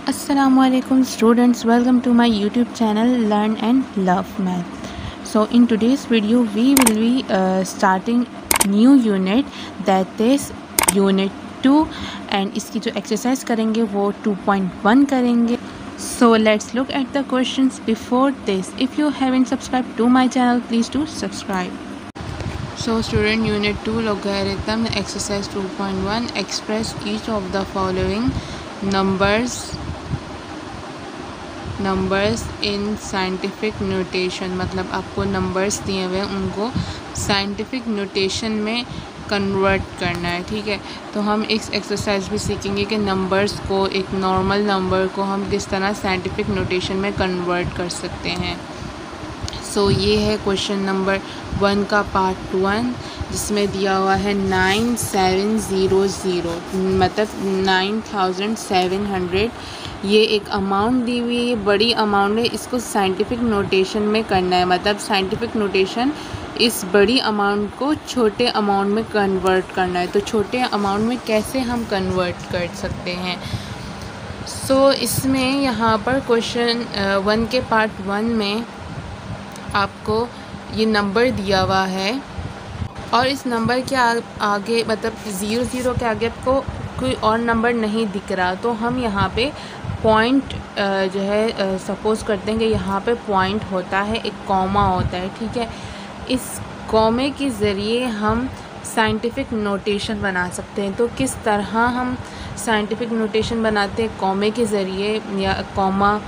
Assalamualaikum students, welcome to my YouTube channel Learn and Love Math. So in today's video we will be starting new unit, that is unit 2, and इसकी जो exercise करेंगे वो 2.1 करेंगे. So let's look at the questions. Before this, if you haven't subscribed to my channel, please do subscribe. So student, unit 2 logarithm exercise 2.1, express each of the following numbers in scientific notation. मतलब आपको numbers दिए हुए हैं, उनको scientific notation में convert करना है. ठीक है, तो हम इस एक्सरसाइज भी सीखेंगे कि नंबर्स को, एक नॉर्मल नंबर को हम किस तरह साइंटिफिक नोटेशन में कन्वर्ट कर सकते हैं. सो ये है क्वेश्चन नंबर 1 का पार्ट 1, जिसमें दिया हुआ है 9700, मतलब 9700. ये एक अमाउंट दी हुई है, ये बड़ी अमाउंट है, इसको साइंटिफिक नोटेशन में करना है. मतलब साइंटिफिक नोटेशन, इस बड़ी अमाउंट को छोटे अमाउंट में कन्वर्ट करना है. तो छोटे अमाउंट में कैसे हम कन्वर्ट कर सकते हैं. सो इसमें यहाँ पर क्वेश्चन 1 के पार्ट 1 में आपको ये नंबर दिया हुआ है, और इस नंबर के आगे, मतलब 00 के आगे आपको कोई और नंबर नहीं दिख रहा. तो हम यहाँ पे पॉइंट जो है सपोज़ करते हैं कि यहाँ पे पॉइंट होता है, एक कॉमा होता है. ठीक है, इस कॉमे के ज़रिए हम साइंटिफिक नोटेशन बना सकते हैं. तो किस तरह हम साइंटिफिक नोटेशन बनाते हैं कॉमे के ज़रिए या कॉमा.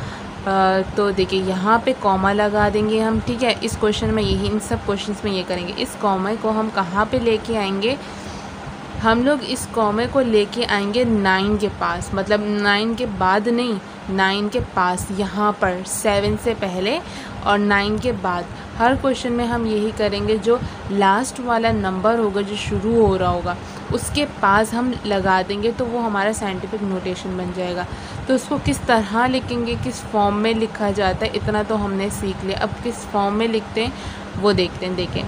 तो देखिए, यहाँ पे कॉमा लगा देंगे हम. ठीक है, इस क्वेश्चन में यही, इन सब क्वेश्चंस में ये करेंगे. इस कॉमे को हम कहाँ पे लेके आएंगे, हम लोग इस कॉमे को लेके आएंगे 9 के पास. मतलब 9 के बाद नहीं, 9 के पास, यहाँ पर 7 से पहले और 9 के बाद. हर क्वेश्चन में हम यही करेंगे, जो लास्ट वाला नंबर होगा, जो शुरू हो रहा होगा, उसके पास हम लगा देंगे, तो वो हमारा साइंटिफिक नोटेशन बन जाएगा. तो उसको किस तरह लिखेंगे, किस फॉर्म में लिखा जाता है, इतना तो हमने सीख लिया. अब किस फॉर्म में लिखते हैं वो देखते हैं. देखें,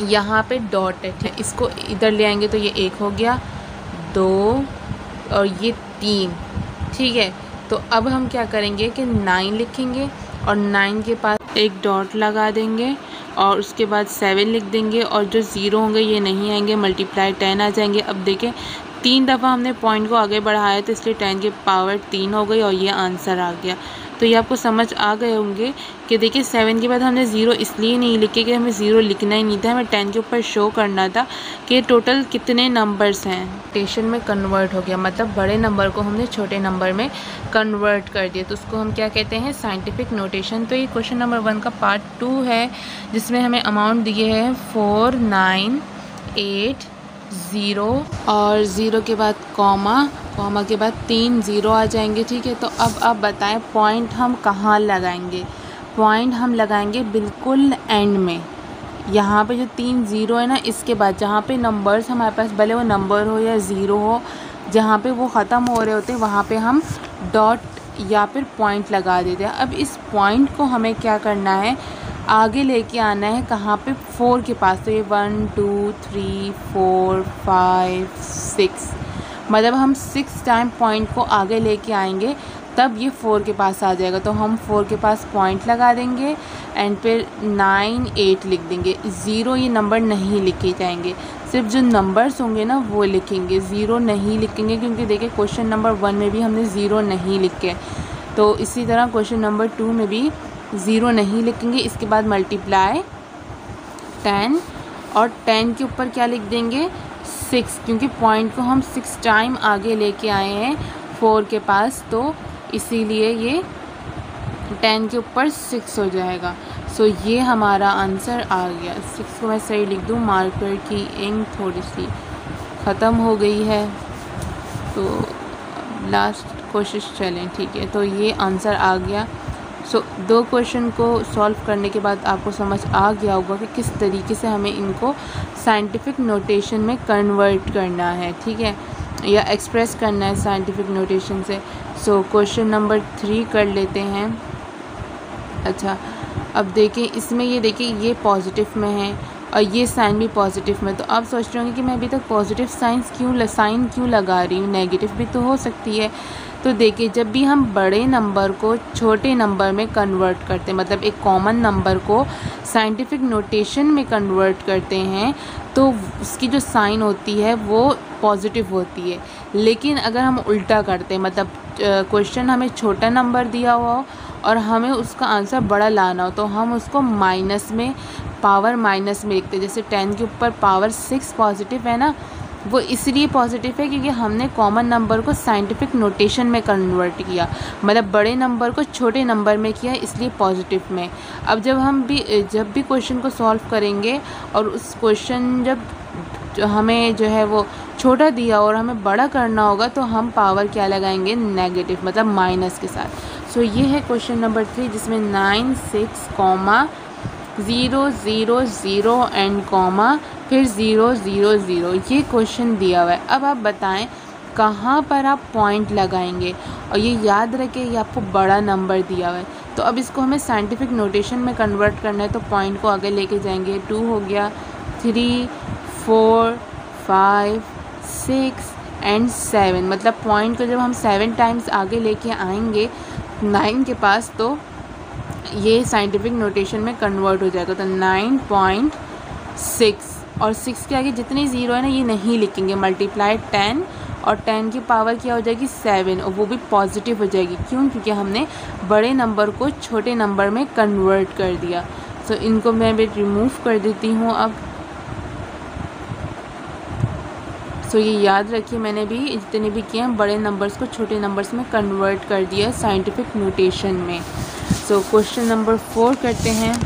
यहाँ पे डॉट है, इसको इधर ले आएंगे तो ये 1 हो गया, 2 और ये 3. ठीक है, तो अब हम क्या करेंगे कि 9 लिखेंगे और 9 के पास एक डॉट लगा देंगे, और उसके बाद 7 लिख देंगे, और जो 0 होंगे ये नहीं आएंगे, मल्टीप्लाई 10 आ जाएंगे. अब देखें, 3 दफ़ा हमने पॉइंट को आगे बढ़ाया, तो इसलिए 10 की पावर 3 हो गई और ये आंसर आ गया. तो ये आपको समझ आ गए होंगे कि देखिए 7 के बाद हमने 0 इसलिए नहीं लिखे कि हमें 0 लिखना ही नहीं था, हमें 10 के ऊपर शो करना था कि टोटल कितने नंबर्स हैं. नोटेशन में कन्वर्ट हो गया, मतलब बड़े नंबर को हमने छोटे नंबर में कन्वर्ट कर दिया. तो उसको हम क्या कहते हैं, साइंटिफिक नोटेशन. तो ये क्वेश्चन नंबर 1 का पार्ट 2 है, जिसमें हमें अमाउंट दिए हैं 4980, और 0 के बाद कॉमा के बाद 3 0 आ जाएंगे. ठीक है, तो अब आप बताएं पॉइंट हम कहाँ लगाएंगे. पॉइंट हम लगाएंगे बिल्कुल एंड में. यहाँ पे जो 3 0 है ना, इसके बाद जहाँ पे नंबर्स हमारे पास, भले वो नंबर हो या 0 हो, जहाँ पे वो ख़त्म हो रहे होते हैं, वहाँ पे हम डॉट या फिर पॉइंट लगा देते हैं. अब इस पॉइंट को हमें क्या करना है, आगे लेके आना है कहाँ पे, 4 के पास. तो ये 1 2 3 4 5 6, मतलब हम 6 टाइम पॉइंट को आगे लेके आएंगे, तब ये 4 के पास आ जाएगा. तो हम 4 के पास पॉइंट लगा देंगे एंड फिर 9 8 लिख देंगे. 0 ये नंबर नहीं लिखे जाएंगे, सिर्फ जो नंबर्स होंगे ना वो लिखेंगे, 0 नहीं लिखेंगे, क्योंकि देखिए क्वेश्चन नंबर 1 में भी हमने 0 नहीं लिखे. तो इसी तरह क्वेश्चन नंबर 2 में भी 0 नहीं लिखेंगे. इसके बाद मल्टीप्लाई 10, और 10 के ऊपर क्या लिख देंगे, 6, क्योंकि पॉइंट को हम 6 टाइम आगे लेके आए हैं 4 के पास, तो इसीलिए ये 10 के ऊपर 6 हो जाएगा. सो ये हमारा आंसर आ गया. 6 को मैं सही लिख दूँ, मार्कर की इंक थोड़ी सी ख़त्म हो गई है, तो लास्ट कोशिश चलें. ठीक है, तो ये आंसर आ गया. सो 2 क्वेश्चन को सॉल्व करने के बाद आपको समझ आ गया होगा कि किस तरीके से हमें इनको साइंटिफिक नोटेशन में कन्वर्ट करना है. ठीक है, या एक्सप्रेस करना है साइंटिफिक नोटेशन से. सो क्वेश्चन नंबर 3 कर लेते हैं. अच्छा, अब देखिए इसमें, ये देखिए ये पॉजिटिव में है और ये साइन भी पॉजिटिव में. तो आप सोच रहे होंगे कि मैं अभी तक पॉजिटिव साइन क्यों लगा रही हूँ, नेगेटिव भी तो हो सकती है. तो देखिए जब भी हम बड़े नंबर को छोटे नंबर में कन्वर्ट करते हैं, मतलब एक कॉमन नंबर को साइंटिफिक नोटेशन में कन्वर्ट करते हैं, तो उसकी जो साइन होती है वो पॉजिटिव होती है। लेकिन अगर हम उल्टा करते हैं, मतलब क्वेश्चन हमें छोटा नंबर दिया हुआ हो और हमें उसका आंसर बड़ा लाना हो, तो हम उसको माइनस में, पावर माइनस में लिखते हैं। जैसे 10 के ऊपर पावर 6 पॉजिटिव है ना, वो इसलिए पॉजिटिव है क्योंकि हमने कॉमन नंबर को साइंटिफिक नोटेशन में कन्वर्ट किया, मतलब बड़े नंबर को छोटे नंबर में किया, इसलिए पॉजिटिव में। अब जब भी क्वेश्चन को सॉल्व करेंगे और उस क्वेश्चन जो हमें जो है वो छोटा दिया और हमें बड़ा करना होगा, तो हम पावर क्या लगाएंगे, नेगेटिव, मतलब माइनस के साथ। सो ये है क्वेश्चन नंबर 3, जिसमें 9 6 0 0 0 एंड कॉमा फिर 0 0 0 ये क्वेश्चन दिया हुआ है। अब आप बताएं कहाँ पर आप पॉइंट लगाएंगे, और ये याद रखें ये आपको बड़ा नंबर दिया हुआ है। तो अब इसको हमें साइंटिफिक नोटेशन में कन्वर्ट करना है, तो पॉइंट को आगे लेके जाएंगे। 2 हो गया, 3 4 5 6 एंड 7, मतलब पॉइंट को जब हम 7 टाइम्स आगे लेके आएंगे 9 के पास, तो ये साइंटिफिक नोटेशन में कन्वर्ट हो जाएगा। तो 9.6 और 6 के आगे जितने ज़ीरो है ना ये नहीं लिखेंगे, मल्टीप्लाई 10 और 10 की पावर क्या हो जाएगी 7, और वो भी पॉजिटिव हो जाएगी। क्यों? क्योंकि हमने बड़े नंबर को छोटे नंबर में कन्वर्ट कर दिया। सो इनको मैं भी रिमूव कर देती हूँ अब। सो ये याद रखिए, मैंने भी जितने भी किए हैं बड़े नंबर्स को छोटे नंबर्स में कन्वर्ट कर दिया साइंटिफिक नोटेशन में। सो क्वेश्चन नंबर 4 करते हैं।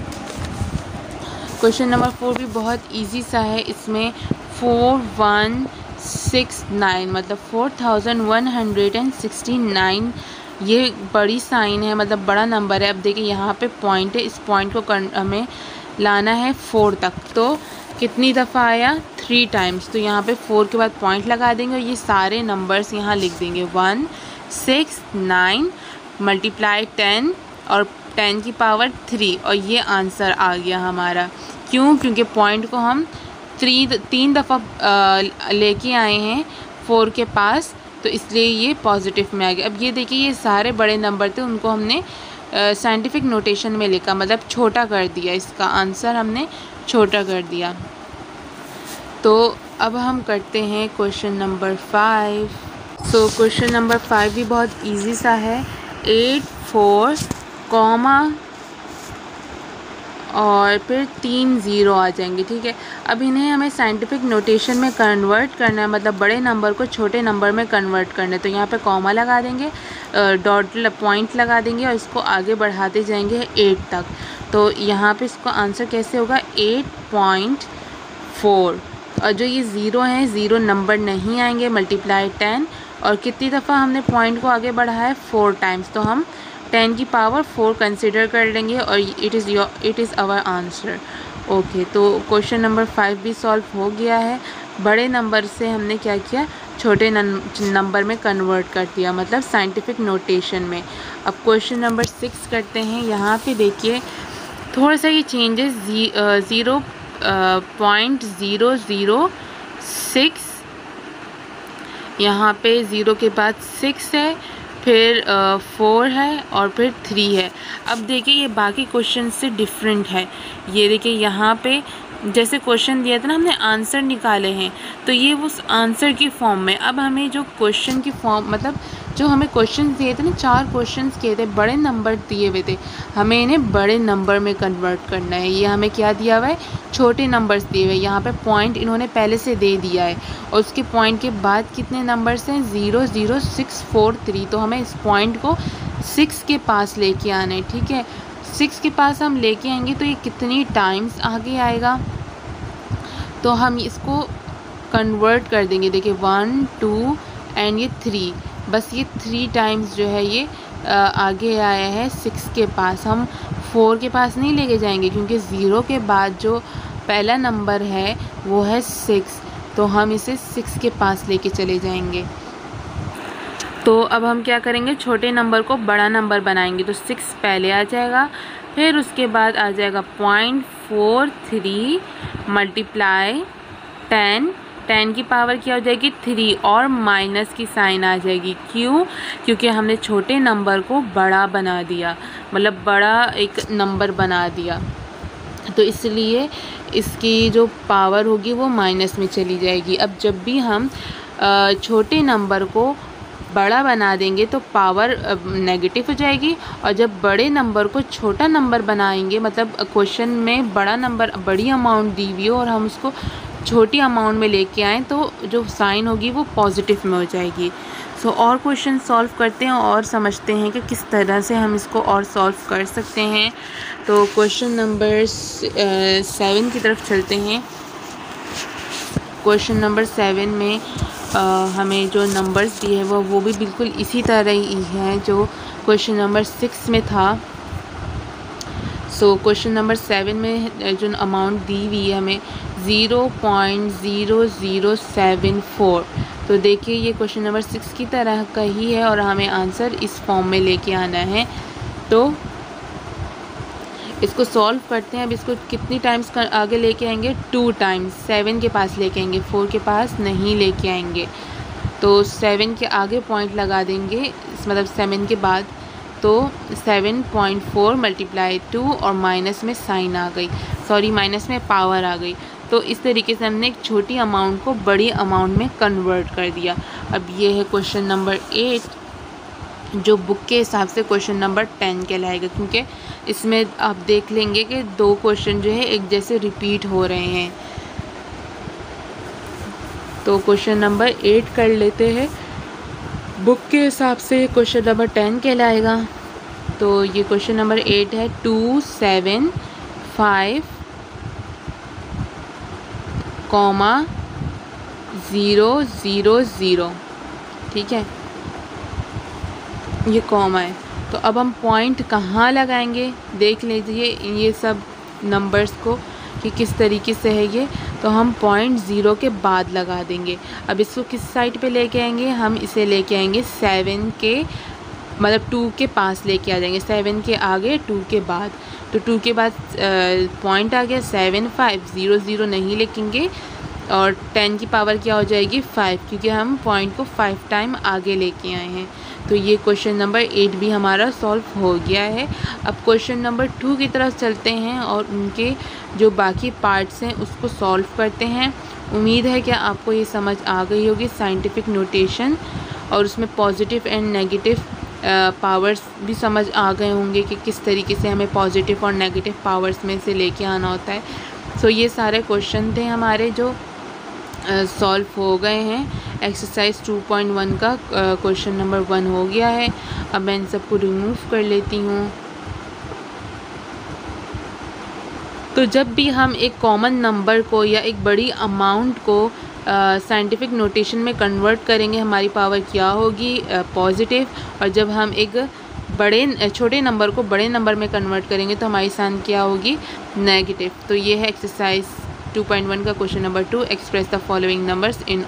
क्वेश्चन नंबर 4 भी बहुत इजी सा है। इसमें 4169 मतलब 4169 ये बड़ी साइन है, मतलब बड़ा नंबर है। अब देखिए यहाँ पे पॉइंट है, इस पॉइंट को हमें लाना है 4 तक। तो कितनी दफ़ा आया, 3 टाइम्स। तो यहाँ पे 4 के बाद पॉइंट लगा देंगे और ये सारे नंबर्स यहाँ लिख देंगे। 169 मल्टीप्लाई 10 और 10 की पावर 3, और ये आंसर आ गया हमारा। क्यों? क्योंकि पॉइंट को हम 3 दफ़ा लेके आए हैं 4 के पास, तो इसलिए ये पॉजिटिव में आ गया। अब ये देखिए ये सारे बड़े नंबर थे, उनको हमने साइंटिफिक नोटेशन में लिखा, मतलब छोटा कर दिया, इसका आंसर हमने छोटा कर दिया। तो अब हम करते हैं question number 5। So question number 5 भी बहुत इजी सा है। 8 4 कॉमा और फिर 3 0 आ जाएंगे, ठीक है। अब इन्हें हमें साइंटिफिक नोटेशन में कन्वर्ट करना है, मतलब बड़े नंबर को छोटे नंबर में कन्वर्ट करना है। तो यहाँ पे कॉमा लगा देंगे, डॉट पॉइंट लगा देंगे और इसको आगे बढ़ाते जाएंगे 8 तक। तो यहाँ पे इसको आंसर कैसे होगा, 8.4, और जो ये ज़ीरो हैं, ज़ीरो नंबर नहीं आएंगे, मल्टीप्लाई 10, और कितनी दफ़ा हमने पॉइंट को आगे बढ़ाया है, 4 टाइम्स। तो हम 10 की पावर 4 कंसिडर कर लेंगे और it is our answer. Okay, तो क्वेश्चन नंबर 5 भी सॉल्व हो गया है। बड़े नंबर से हमने क्या किया, छोटे नंबर में कन्वर्ट कर दिया, मतलब साइंटिफिक नोटेशन में। अब क्वेश्चन नंबर 6 करते हैं। यहाँ पे देखिए थोड़ा सा ये चेंजेस, 0.006, यहाँ पे 0 के बाद 6 है, फिर 4 है और फिर 3 है। अब देखिए ये बाकी क्वेश्चन से डिफरेंट है। ये देखिए यहाँ पे जैसे क्वेश्चन दिया था ना, हमने आंसर निकाले हैं, तो ये उस आंसर की फॉर्म में। अब हमें जो क्वेश्चन की फॉर्म, मतलब जो हमें क्वेश्चन दिए थे ना, 4 क्वेश्चन किए थे, बड़े नंबर दिए हुए थे, हमें इन्हें बड़े नंबर में कन्वर्ट करना है। ये हमें क्या दिया हुआ है, छोटे नंबर्स दिए हुए। यहाँ पे पॉइंट इन्होंने पहले से दे दिया है, और उसके पॉइंट के बाद कितने नंबर्स हैं, 0 0 6 4 3। तो हमें इस पॉइंट को 6 के पास लेके आना है, ठीक है। 6 के पास हम लेके आएंगे तो ये कितनी टाइम्स आगे आएगा, तो हम इसको कन्वर्ट कर देंगे। देखिए 1 2 एंड ये 3, बस ये 3 टाइम्स जो है ये आगे आया है 6 के पास। हम 4 के पास नहीं लेके जाएंगे, क्योंकि 0 के बाद जो पहला नंबर है वो है 6, तो हम इसे 6 के पास लेके चले जाएंगे। तो अब हम क्या करेंगे, छोटे नंबर को बड़ा नंबर बनाएंगे। तो 6 पहले आ जाएगा, फिर उसके बाद आ जाएगा 0.43 मल्टीप्लाई 10 10 की पावर क्या हो जाएगी 3 और माइनस की साइन आ जाएगी। क्यों? क्योंकि हमने छोटे नंबर को बड़ा बना दिया, मतलब बड़ा एक नंबर बना दिया, तो इसलिए इसकी जो पावर होगी वो माइनस में चली जाएगी। अब जब भी हम छोटे नंबर को बड़ा बना देंगे तो पावर नेगेटिव हो जाएगी, और जब बड़े नंबर को छोटा नंबर बनाएंगे, मतलब क्वेश्चन में बड़ा नंबर बड़ी अमाउंट दी हुई हो और हम उसको छोटी अमाउंट में लेके आएँ तो जो साइन होगी वो पॉजिटिव में हो जाएगी। सो और क्वेश्चन सॉल्व करते हैं और समझते हैं कि किस तरह से हम इसको और सॉल्व कर सकते हैं। तो क्वेश्चन नंबर 7 की तरफ चलते हैं। क्वेश्चन नंबर 7 में हमें जो नंबर्स दिए हैं वो भी बिल्कुल इसी तरह ही हैं जो क्वेश्चन नंबर 6 में था। सो क्वेश्चन नंबर 7 में जो अमाउंट दी हुई है हमें 0.0074। तो देखिए ये क्वेश्चन नंबर 6 की तरह का ही है और हमें आंसर इस फॉर्म में लेके आना है। तो इसको सॉल्व करते हैं। अब इसको कितनी टाइम्स आगे लेके आएंगे? 2 टाइम्स। 7 के पास लेके आएंगे, 4 के पास नहीं लेके आएंगे। तो 7 के आगे पॉइंट लगा देंगे, मतलब 7 के बाद, तो 7.4 मल्टीप्लाई 2 और माइनस में साइन आ गई, सॉरी माइनस में पावर आ गई। तो इस तरीके से हमने एक छोटी अमाउंट को बड़ी अमाउंट में कन्वर्ट कर दिया। अब ये है क्वेश्चन नंबर 8, जो बुक के हिसाब से क्वेश्चन नंबर 10 कहलाएगा, क्योंकि इसमें आप देख लेंगे कि 2 क्वेश्चन जो है एक जैसे रिपीट हो रहे हैं। तो क्वेश्चन नंबर 8 कर लेते हैं। बुक के हिसाब से क्वेश्चन नंबर 10 कहलाएगा। तो ये क्वेश्चन नंबर 8 है 275,000, ठीक है, ये कॉमा है। तो अब हम पॉइंट कहाँ लगाएंगे देख लीजिए ये सब नंबर्स को कि किस तरीके से है ये। तो हम पॉइंट 0 के बाद लगा देंगे। अब इसको किस साइड पे लेके आएंगे? हम इसे लेके आएंगे 7 के, मतलब 2 के पास लेके आ जाएंगे। 7 के आगे 2 के बाद, तो 2 के बाद पॉइंट आ गया 7500 नहीं लिखेंगे, और 10 की पावर क्या हो जाएगी 5, क्योंकि हम पॉइंट को 5 टाइम आगे लेके आए हैं। तो ये क्वेश्चन नंबर 8 भी हमारा सॉल्व हो गया है। अब क्वेश्चन नंबर 2 की तरफ चलते हैं और उनके जो बाकी पार्ट्स हैं उसको सॉल्व करते हैं। उम्मीद है कि आपको ये समझ आ गई होगी साइंटिफिक नोटेशन, और उसमें पॉजिटिव एंड नेगेटिव पावर्स भी समझ आ गए होंगे कि किस तरीके से हमें पॉजिटिव और नेगेटिव पावर्स में से लेके आना होता है। सो ये सारे क्वेश्चन थे हमारे जो सॉल्व हो गए हैं। एक्सरसाइज 2.1 का क्वेश्चन नंबर 1 हो गया है। अब मैं इन सबको रिमूव कर लेती हूँ। तो जब भी हम एक कॉमन नंबर को या एक बड़ी अमाउंट को साइंटिफिक नोटेशन में कन्वर्ट करेंगे, हमारी पावर क्या होगी? पॉजिटिव। और जब हम एक छोटे नंबर को बड़े नंबर में कन्वर्ट करेंगे तो हमारी साइन क्या होगी? नेगेटिव। तो ये है एक्सरसाइज 2.1 का question number 2। Express the following numbers in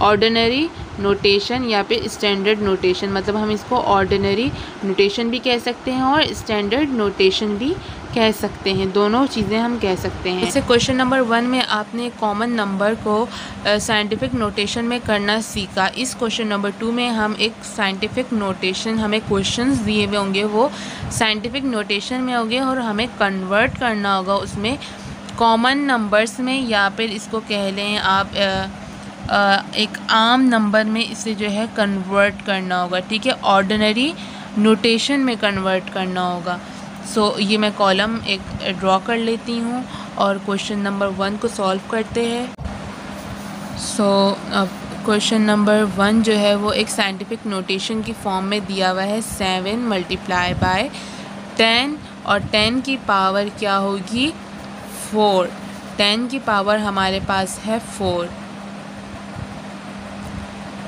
ordinary notation या फिर स्टैंडर्ड नोटेशन। मतलब हम इसको ऑर्डिनरी नोटेशन भी कह सकते हैं और स्टैंडर्ड नोटेशन भी कह सकते हैं, दोनों चीज़ें हम कह सकते हैं। जैसे क्वेश्चन नंबर 1 में आपने कॉमन नंबर को साइंटिफिक नोटेशन में करना सीखा। इस क्वेश्चन नंबर 2 में हम एक साइंटिफिक नोटेशन, हमें क्वेश्चंस दिए हुए होंगे वो साइंटिफिक नोटेशन में होंगे और हमें कन्वर्ट करना होगा उसमें कॉमन नंबर्स में, या फिर इसको कह लें आप एक आम नंबर में इसे जो है कन्वर्ट करना होगा, ठीक है, ऑर्डिनरी नोटेशन में कन्वर्ट करना होगा। सो ये मैं कॉलम एक ड्रॉ कर लेती हूँ और क्वेश्चन नंबर 1 को सॉल्व करते हैं। सो अब क्वेश्चन नंबर 1 जो है वो एक साइंटिफिक नोटेशन की फॉर्म में दिया हुआ है 7 मल्टीप्लाई बाय 10, और 10 की पावर क्या होगी? 4। 10 की पावर हमारे पास है 4।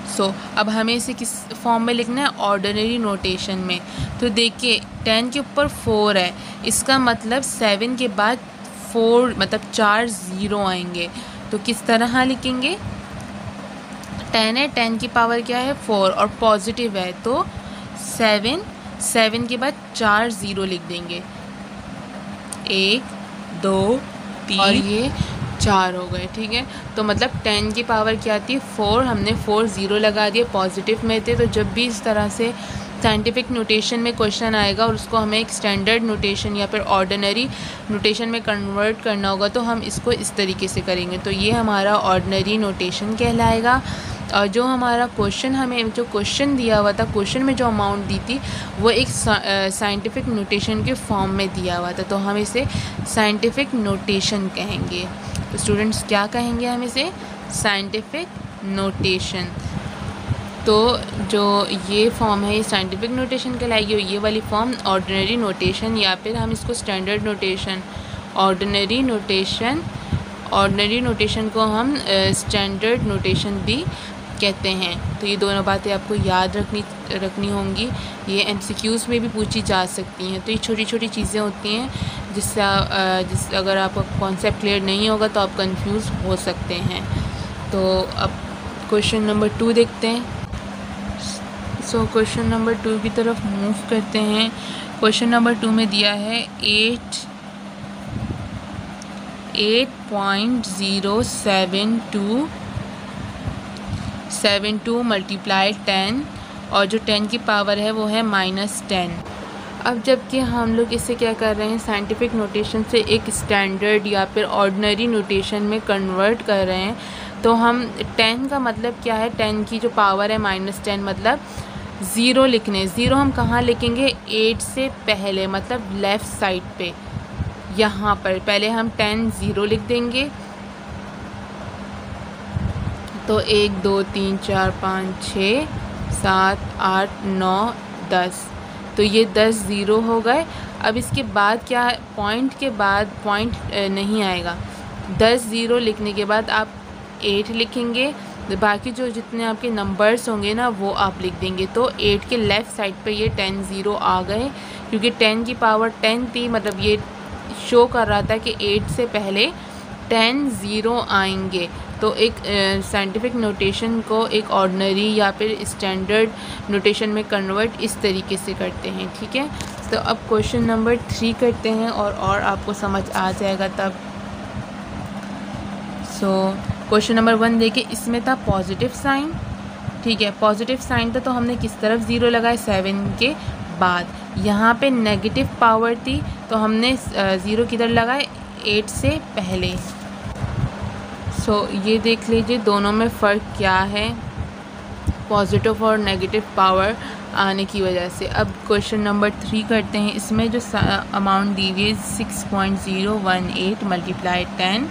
सो अब हमें इसे किस फॉर्म में लिखना है? ऑर्डिनरी नोटेशन में। तो देखिए 10 के ऊपर 4 है, इसका मतलब 7 के बाद 4 मतलब 4 ज़ीरो आएंगे। तो किस तरह लिखेंगे? 10 है, 10 की पावर क्या है? 4, और पॉजिटिव है तो 7 के बाद 4 ज़ीरो लिख देंगे, 1 2 3 और ये 4 हो गए, ठीक है। तो मतलब 10 की पावर क्या थी 4, हमने 4 ज़ीरो लगा दिए, पॉजिटिव में थे। तो जब भी इस तरह से साइंटिफिक नोटेशन में क्वेश्चन आएगा और उसको हमें एक स्टैंडर्ड नोटेशन या फिर ऑर्डिनरी नोटेशन में कन्वर्ट करना होगा तो हम इसको इस तरीके से करेंगे। तो ये हमारा ऑर्डिनरी नोटेशन कहलाएगा। और जो हमारा क्वेश्चन, हमें जो क्वेश्चन दिया हुआ था, क्वेश्चन में जो अमाउंट दी थी वो एक साइंटिफिक नोटेशन के फॉर्म में दिया हुआ था, तो हम इसे साइंटिफिक नोटेशन कहेंगे। तो स्टूडेंट्स क्या कहेंगे हम इसे? Scientific notation. तो जो ये फॉर्म है ये साइंटिफिक नोटेशन कहलाएगी और ये वाली फॉर्म ऑर्डिनरी नोटेशन, या फिर हम इसको स्टैंडर्ड नोटेशन, ऑर्डिनरी नोटेशन को हम स्टैंडर्ड नोटेशन भी कहते हैं। तो ये दोनों बातें आपको याद रखनी होंगी। ये एमसीक्यूज़ में भी पूछी जा सकती हैं। तो ये छोटी छोटी चीज़ें होती हैं जिससे अगर आपका कॉन्सेप्ट क्लियर नहीं होगा तो आप कंफ्यूज हो सकते हैं। तो अब क्वेश्चन नंबर 2 देखते हैं। सो क्वेश्चन नंबर 2 की तरफ मूव करते हैं। क्वेश्चन नंबर 2 में दिया है 8.072 मल्टीप्लाई 10 और जो 10 की पावर है वो है -10। अब जबकि हम लोग इसे क्या कर रहे हैं, साइंटिफिक नोटेशन से एक स्टैंडर्ड या फिर ऑर्डिनरी नोटेशन में कन्वर्ट कर रहे हैं, तो हम 10 का मतलब क्या है, 10 की जो पावर है -10 मतलब ज़ीरो लिखने। ज़ीरो हम कहाँ लिखेंगे? 8 से पहले, मतलब लेफ़्ट साइड पे, यहाँ पर पहले हम 10 ज़ीरो लिख देंगे। तो 1 2 3 4 5 6 7 8 9 10, तो ये 10 ज़ीरो हो गए। अब इसके बाद क्या है, पॉइंट के बाद पॉइंट नहीं आएगा। 10 ज़ीरो लिखने के बाद आप 8 लिखेंगे, बाकी जो जितने आपके नंबर्स होंगे ना वो आप लिख देंगे। तो 8 के लेफ़्ट साइड पे ये 10 ज़ीरो आ गए, क्योंकि 10 की पावर 10 थी, मतलब ये शो कर रहा था कि 8 से पहले 10 ज़ीरो आएंगे। तो एक साइंटिफिक नोटेशन को एक ऑर्डिनरी या फिर स्टैंडर्ड नोटेशन में कन्वर्ट इस तरीके से करते हैं, ठीक है। तो अब क्वेश्चन नंबर 3 करते हैं और आपको समझ आ जाएगा तब। सो क्वेश्चन नंबर 1 देखिए, इसमें था पॉजिटिव साइन, ठीक है। पॉजिटिव साइन था तो हमने किस तरफ ज़ीरो लगाए? 7 के बाद। यहाँ पे नेगेटिव पावर थी तो हमने ज़ीरो किधर लगाए? 8 से पहले। सो ये देख लीजिए दोनों में फ़र्क क्या है, पॉजिटिव और नेगेटिव पावर आने की वजह से। अब क्वेश्चन नंबर 3 करते हैं। इसमें जो अमाउंट दी हुई है 6.018 मल्टीप्लाई 10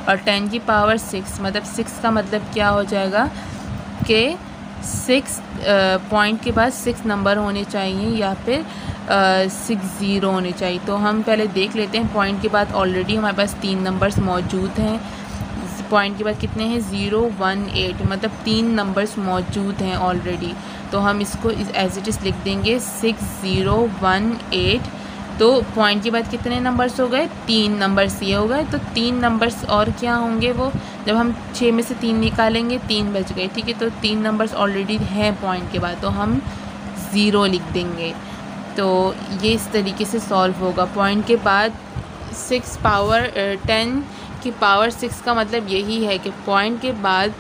और 10 की पावर 6, मतलब 6 का मतलब क्या हो जाएगा कि 6 पॉइंट के बाद 6 नंबर होने चाहिए या फिर 6 ज़ीरो होने चाहिए। तो हम पहले देख लेते हैं। पॉइंट के बाद ऑलरेडी हमारे पास 3 नंबर्स मौजूद हैं। पॉइंट के बाद कितने हैं? 0 1 8, मतलब 3 नंबर्स मौजूद हैं ऑलरेडी। तो हम इसको एज इट इज़ लिख देंगे 6 0 1 8। तो पॉइंट के बाद कितने नंबर्स हो गए? 3 नंबर्स ये हो गए। तो 3 नंबर्स और क्या होंगे? वो जब हम 6 में से 3 निकालेंगे 3 बच गए, ठीक है। तो 3 नंबर्स ऑलरेडी हैं पॉइंट के बाद, तो हम ज़ीरो लिख देंगे। तो ये इस तरीके से सॉल्व होगा। पॉइंट के बाद 6 पावर 10 की पावर 6 का मतलब यही है कि पॉइंट के बाद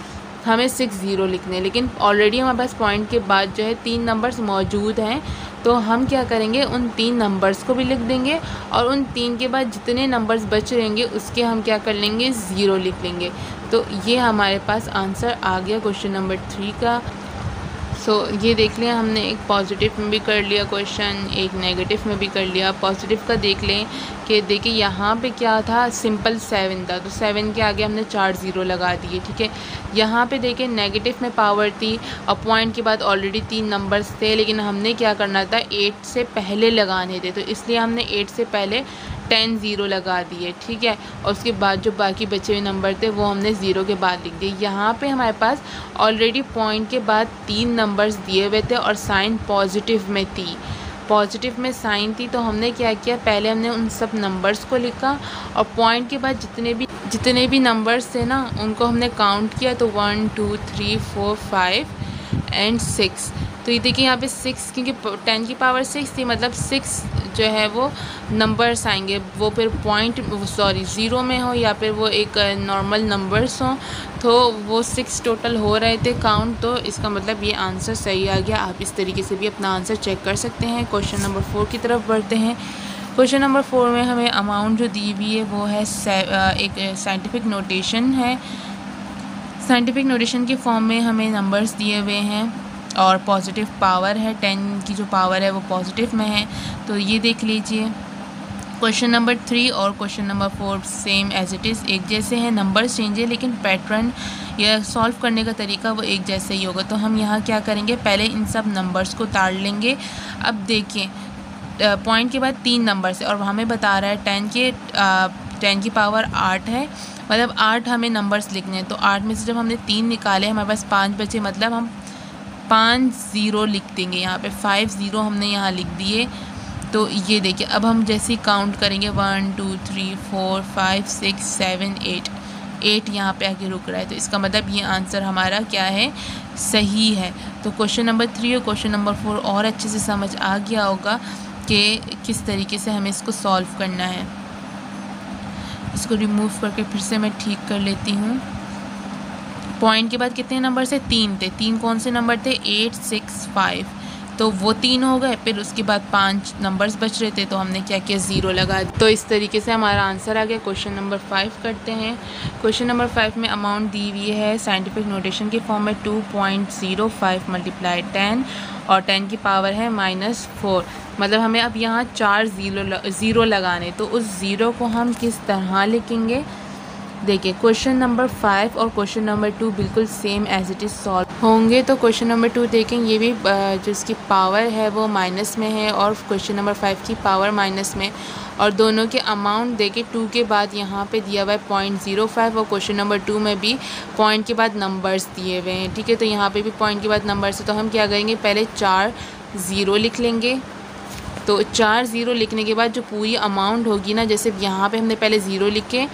हमें 6 ज़ीरो लिखने, लेकिन ऑलरेडी हमारे पास पॉइंट के बाद जो है 3 नंबर्स मौजूद हैं। तो हम क्या करेंगे, उन 3 नंबर्स को भी लिख देंगे और उन 3 के बाद जितने नंबर्स बच रहेंगे उसके हम क्या कर लेंगे? ज़ीरो लिख लेंगे। तो ये हमारे पास आंसर आ गया क्वेश्चन नंबर 3 का। सो ये देख लिया हमने, एक पॉजिटिव में भी कर लिया क्वेश्चन, एक नेगेटिव में भी कर लिया। पॉजिटिव का देख लें कि देखिए यहाँ पे क्या था, सिंपल 7 था, तो 7 के आगे हमने 4 ज़ीरो लगा दिए, ठीक है। यहाँ पे देखिए नेगेटिव में पावर थी और पॉइंट के बाद ऑलरेडी 3 नंबर्स थे, लेकिन हमने क्या करना था, 8 से पहले लगाने थे, तो इसलिए हमने 8 से पहले 10 ज़ीरो लगा दिए, ठीक है। और उसके बाद जो बाकी बचे हुए नंबर थे वो हमने ज़ीरो के बाद लिख दिए। यहाँ पे हमारे पास ऑलरेडी पॉइंट के बाद 3 नंबर्स दिए हुए थे और साइन पॉजिटिव में थी, पॉजिटिव में साइन थी। तो हमने क्या किया, पहले हमने उन सब नंबर्स को लिखा और पॉइंट के बाद जितने भी नंबर्स थे ना उनको हमने काउंट किया। तो 1 2 3 4 5 एंड 6, तो ये देखिए यहाँ पे 6, क्योंकि 10 की पावर 6 थी, मतलब 6 जो है वो नंबर्स आएंगे, वो फिर पॉइंट ज़ीरो में हो या फिर वो एक नॉर्मल नंबर्स हो, तो वो 6 टोटल हो रहे थे काउंट। तो इसका मतलब ये आंसर सही आ गया। आप इस तरीके से भी अपना आंसर चेक कर सकते हैं। क्वेश्चन नंबर 4 की तरफ बढ़ते हैं। क्वेश्चन नंबर 4 में हमें अमाउंट जो दी हुई है वो है एक साइंटिफिक नोटेशन है। साइंटिफिक नोटेशन के फॉर्म में हमें नंबर्स दिए हुए हैं और पॉजिटिव पावर है, 10 की जो पावर है वो पॉजिटिव में है। तो ये देख लीजिए। क्वेश्चन नंबर 3 और question number 4 same as it is एक जैसे हैं, नंबर्स चेंज है लेकिन पैटर्न या सॉल्व करने का तरीका वो एक जैसे ही होगा। तो हम यहाँ क्या करेंगे, पहले इन सब नंबर्स को ताड़ लेंगे। अब देखिए पॉइंट के बाद 3 नंबर्स है और हमें बता रहा है 10 की पावर 8 है, मतलब 8 हमें नंबर्स लिखने हैं। तो 8 में से जब हमने 3 निकाले हमारे पास 5 बचे, मतलब हम 5 ज़ीरो लिख देंगे यहाँ पे, 5 ज़ीरो हमने यहाँ लिख दिए। तो ये देखिए अब हम जैसे ही काउंट करेंगे 1 2 3 4 5 6 7 8 यहाँ पे आके रुक रहा है। तो इसका मतलब ये आंसर हमारा क्या है, सही है। तो क्वेश्चन नंबर 3 और क्वेश्चन नंबर 4 और अच्छे से समझ आ गया होगा कि किस तरीके से हमें इसको सॉल्व करना है। इसको रिमूव करके फिर से मैं ठीक कर लेती हूँ। पॉइंट के बाद कितने नंबर से 3 थे, 3 कौन से नंबर थे, 8 6 5, तो वो 3 हो गए। फिर उसके बाद 5 नंबर्स बच रहे थे तो हमने क्या किया, ज़ीरो लगा। तो इस तरीके से हमारा आंसर आ गया। क्वेश्चन नंबर 5 करते हैं। क्वेश्चन नंबर 5 में अमाउंट दी हुई है साइंटिफिक नोटेशन के फॉर्म में 2.05 मल्टीप्लाई 10 और 10 की पावर है -4। मतलब हमें अब यहाँ 4 ज़ीरो लगाने, तो उस ज़ीरो को हम किस तरह लिखेंगे। देखिए क्वेश्चन नंबर 5 और क्वेश्चन नंबर 2 बिल्कुल same as it is solve होंगे। तो क्वेश्चन नंबर 2 देखें, ये भी जिसकी पावर है वो माइनस में है और क्वेश्चन नंबर 5 की पावर माइनस में, और दोनों के अमाउंट देखें 2 के बाद यहाँ पे दिया हुआ है 0.05 और क्वेश्चन नंबर 2 में भी पॉइंट के बाद नंबर्स दिए हुए हैं। ठीक है, तो यहाँ पे भी पॉइंट के बाद नंबर्स है। तो हम क्या करेंगे, पहले 4 ज़ीरो लिख लेंगे। तो 4 ज़ीरो लिखने के बाद जो पूरी अमाउंट होगी ना, जैसे यहाँ पे हमने पहले ज़ीरो लिखे,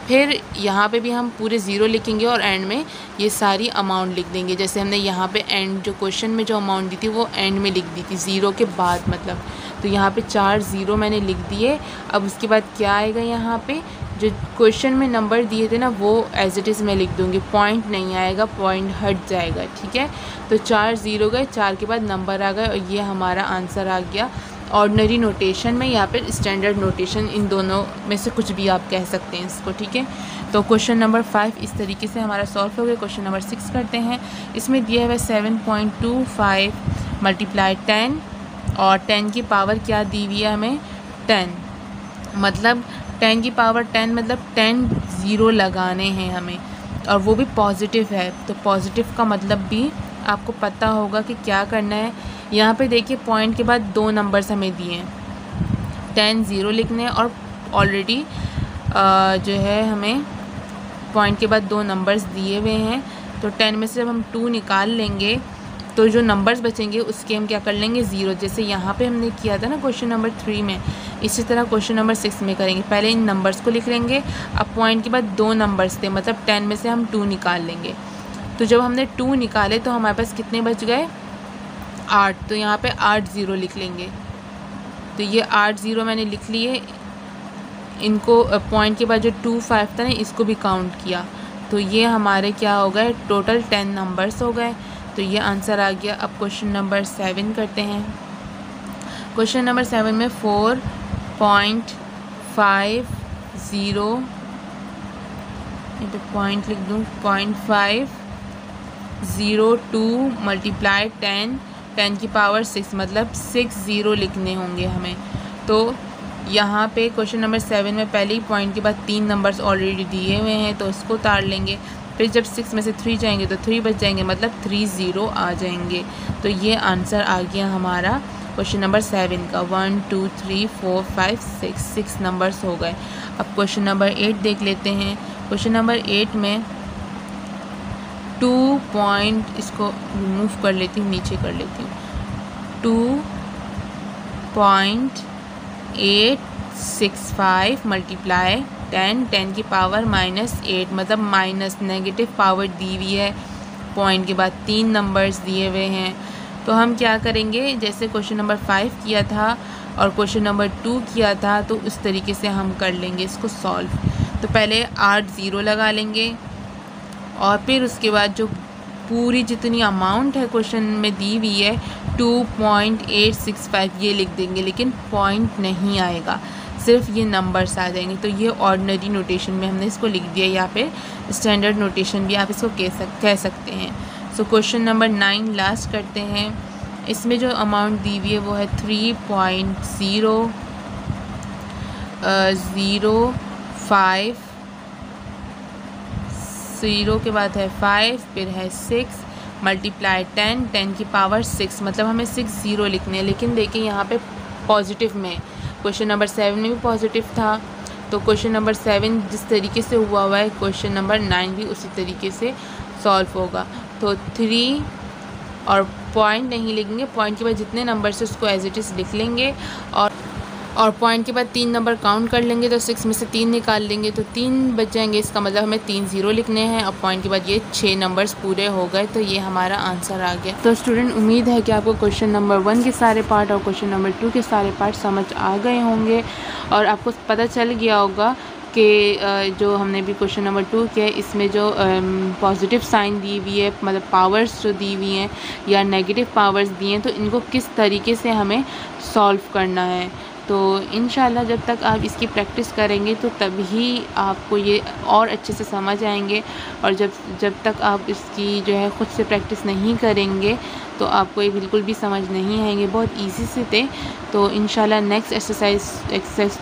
फिर यहाँ पे भी हम पूरे ज़ीरो लिखेंगे और एंड में ये सारी अमाउंट लिख देंगे। जैसे हमने यहाँ पे एंड जो क्वेश्चन में जो अमाउंट दी थी वो एंड में लिख दी थी, ज़ीरो के बाद मतलब। तो यहाँ पे 4 ज़ीरो मैंने लिख दिए। अब उसके बाद क्या आएगा, यहाँ पे जो क्वेश्चन में नंबर दिए थे ना वो एज इट इज़ मैं लिख दूँगी, पॉइंट नहीं आएगा, पॉइंट हट जाएगा। ठीक है, तो 4 ज़ीरो गए, 4 के बाद नंबर आ गए और ये हमारा आंसर आ गया। ऑर्डिनरी नोटेशन में या फिर स्टैंडर्ड नोटेशन, इन दोनों में से कुछ भी आप कह सकते हैं इसको। ठीक है, तो क्वेश्चन नंबर 5 इस तरीके से हमारा सॉल्व हो गया। क्वेश्चन नंबर 6 करते हैं। इसमें दिया हुआ 7.25 मल्टीप्लाई 10 और 10 की पावर क्या दी हुई है हमें, 10, मतलब 10 की पावर 10 मतलब 10 ज़ीरो लगाने हैं हमें, और वो भी पॉजिटिव है। तो पॉजिटिव का मतलब भी आपको पता होगा कि क्या करना है। यहाँ पे देखिए पॉइंट के बाद 2 नंबर्स हमें दिए हैं, 10 ज़ीरो लिखने हैं और ऑलरेडी जो है हमें पॉइंट के बाद 2 नंबर्स दिए हुए हैं। तो 10 में से जब हम 2 निकाल लेंगे तो जो नंबर्स बचेंगे उसके हम क्या कर लेंगे, ज़ीरो। जैसे यहाँ पे हमने किया था ना क्वेश्चन नंबर 3 में, इसी तरह क्वेश्चन नंबर 6 में करेंगे। पहले इन नंबर्स को लिख लेंगे। अब पॉइंट के बाद 2 नंबर्स थे, मतलब 10 में से हम 2 निकाल लेंगे। तो जब हमने 2 निकाले तो हमारे पास कितने बच गए, 8। तो यहाँ पे 8 ज़ीरो लिख लेंगे। तो ये 8 ज़ीरो मैंने लिख लिए। इनको पॉइंट के बाद जो 25 था ना, इसको भी काउंट किया। तो ये हमारे क्या हो गए, टोटल 10 नंबर्स हो गए। तो ये आंसर आ गया। अब क्वेश्चन नंबर 7 करते हैं। क्वेश्चन नंबर 7 में 4.50 यहाँ पे पॉइंट लिख दूँ, 0.502 मल्टीप्लाई 10 की पावर 6, मतलब 6 ज़ीरो लिखने होंगे हमें। तो यहाँ पे क्वेश्चन नंबर 7 में पहले ही पॉइंट के बाद 3 नंबर्स ऑलरेडी दिए हुए हैं, तो उसको ताड़ लेंगे। फिर जब 6 में से 3 जाएंगे तो 3 बच जाएंगे, मतलब 3 ज़ीरो आ जाएंगे। तो ये आंसर आ गया हमारा क्वेश्चन नंबर 7 का। 1 2 3 4 5 6 नंबर्स हो गए। अब क्वेश्चन नंबर 8 देख लेते हैं। क्वेश्चन नंबर 8 में 2 पॉइंट, इसको रिमूव कर लेती हूँ, नीचे कर लेती हूँ, 2.865 मल्टीप्लाई 10 की पावर -8, मतलब माइनस नेगेटिव पावर दी हुई है। पॉइंट के बाद 3 नंबर्स दिए हुए हैं। तो तो हम क्या करेंगे, जैसे क्वेश्चन नंबर 5 किया था और क्वेश्चन नंबर 2 किया था, तो उस तरीके से हम कर लेंगे इसको सॉल्व। तो पहले 8 ज़ीरो लगा लेंगे और फिर उसके बाद जो पूरी जितनी अमाउंट है क्वेश्चन में दी हुई है 2.865 ये लिख देंगे, लेकिन पॉइंट नहीं आएगा, सिर्फ ये नंबर्स आ जाएंगे। तो ये ऑर्डिनरी नोटेशन में हमने इसको लिख दिया, या फिर स्टैंडर्ड नोटेशन भी आप इसको कह सकते हैं। सो क्वेश्चन नंबर 9 लास्ट करते हैं। इसमें जो अमाउंट दी हुई है वो है 3.005, 0 के बाद है 5, फिर है 6 मल्टीप्लाई 10, 10 की पावर 6, मतलब हमें 6 ज़ीरो लिखने हैं। लेकिन देखिए यहाँ पे पॉजिटिव में, क्वेश्चन नंबर 7 में भी पॉजिटिव था, तो क्वेश्चन नंबर 7 जिस तरीके से हुआ है क्वेश्चन नंबर 9 भी उसी तरीके से सॉल्व होगा। तो 3 और पॉइंट नहीं लिखेंगे, पॉइंट के बाद जितने नंबर से उसको एज इट इज़ लिख लेंगे और पॉइंट के बाद 3 नंबर काउंट कर लेंगे, तो 6 में से 3 निकाल लेंगे तो 3 बच जाएंगे। इसका मतलब हमें 3 ज़ीरो लिखने हैं और पॉइंट के बाद ये 6 नंबर्स पूरे हो गए, तो ये हमारा आंसर आ गया। तो स्टूडेंट, उम्मीद है कि आपको क्वेश्चन नंबर 1 के सारे पार्ट और क्वेश्चन नंबर 2 के सारे पार्ट समझ आ गए होंगे और आपको पता चल गया होगा कि जो हमने भी क्वेश्चन नंबर 2 किया है इसमें जो पॉजिटिव साइन दी हुई है, मतलब पावर्स जो दी हुई हैं या नेगेटिव पावर्स दी हैं, तो इनको किस तरीके से हमें सॉल्व करना है। तो इंशाल्लाह जब तक आप इसकी प्रैक्टिस करेंगे तो तभी आपको ये और अच्छे से समझ आएंगे, और जब तक आप इसकी जो है ख़ुद से प्रैक्टिस नहीं करेंगे तो आपको ये बिल्कुल भी समझ नहीं आएंगे। बहुत इजी से थे। तो इंशाल्लाह नेक्स्ट एक्सरसाइज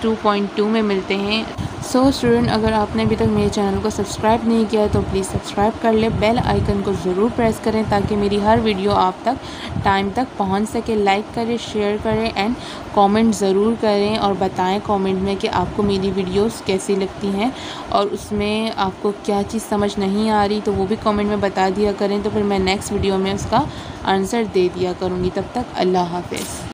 2.2 में मिलते हैं। सो स्टूडेंट, अगर आपने अभी तक मेरे चैनल को सब्सक्राइब नहीं किया है तो प्लीज़ सब्सक्राइब कर ले, बेल आइकन को ज़रूर प्रेस करें ताकि मेरी हर वीडियो आप तक टाइम तक पहुंच सके। लाइक करें, शेयर करें एंड कमेंट ज़रूर करें और बताएं कमेंट में कि आपको मेरी वीडियोस कैसी लगती हैं और उसमें आपको क्या चीज़ समझ नहीं आ रही, तो वो भी कमेंट में बता दिया करें, तो फिर मैं नेक्स्ट वीडियो में उसका आंसर दे दिया करूँगी। तब तक अल्लाह हाफ़िज़।